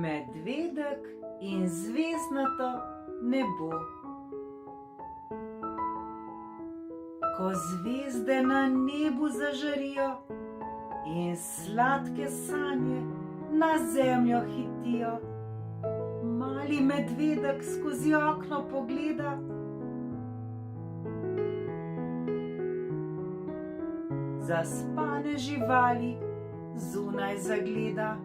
Medvedek in zvezdnato nebo. Ko zvezde na nebu zažarijo in sladke sanje na zemljo hitijo, mali medvedek skozi okno pogleda, zaspane živali zunaj zagleda.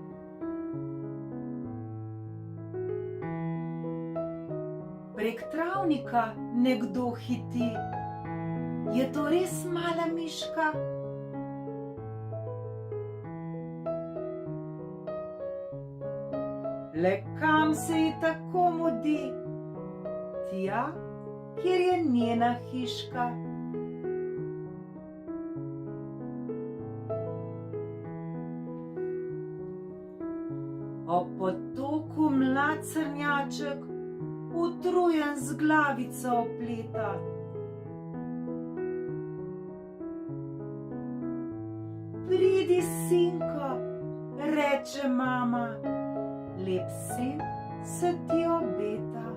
Prek travnika nekdo hiti, je to res mala miška? Le kam se ji tako mudi? Tja, kjer je njena hiška. Ob potoku mlad srnjaček utrujen z glavico opleta. Pridi, sinko, reče mama, lep sen se ti obeta.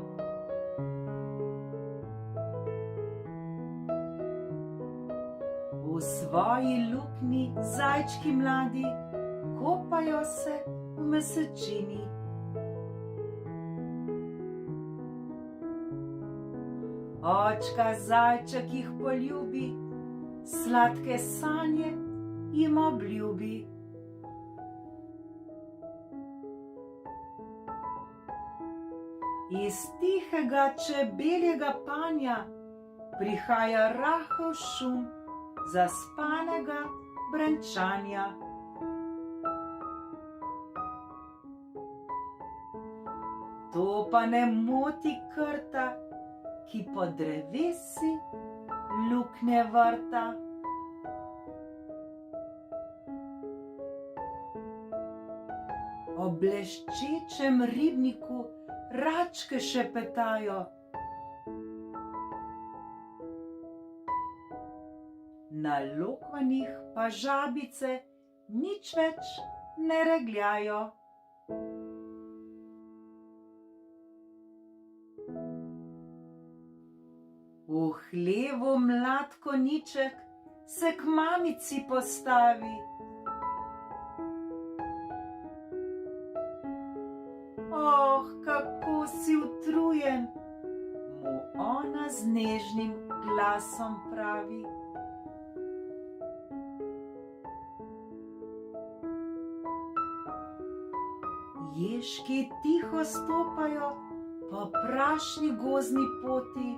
V svoji luknji zajčki mladi kopajo se v mesečini. Očka zajček jih poljubi, sladke sanje jim obljubi. Iz tihega čebeljega panja prihaja rahel šum zaspanega brenčanja. To pa ne moti krta, ki po drevesi luknje vrta. Ob bleščečem ribniku račke šepetajo. Na lokvanjih pa žabice nič več ne regljajo. V hlevu mlad konjiček se k mamici postavi. Oh, kako si utrujen, mu ona z nežnim glasom pravi. Ježki tiho stopajo po prašni gozdni poti.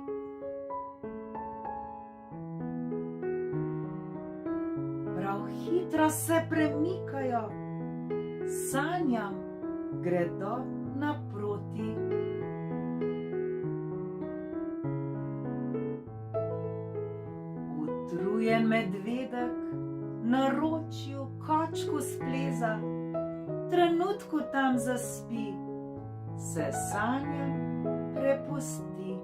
Prav hitro se premikajo, sanjam gredo naproti. Utrujen medvedek na ročju kočku spleza, trenutku tam zaspi, se sanjam prepusti.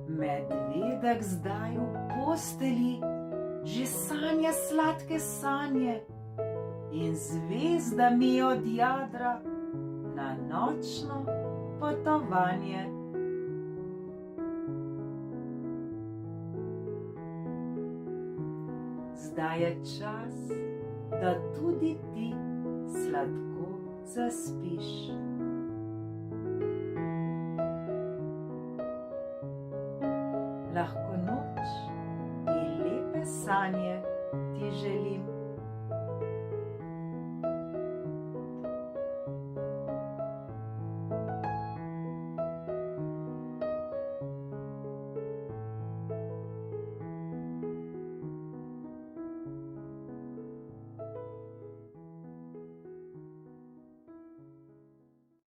Medvedek zdaj v postelji že sanja sladke sanje in zvezdami od jadra na nočno potovanje. Zdaj je čas, da tudi ti sladko zaspiš. Lahko noč in lepe sanje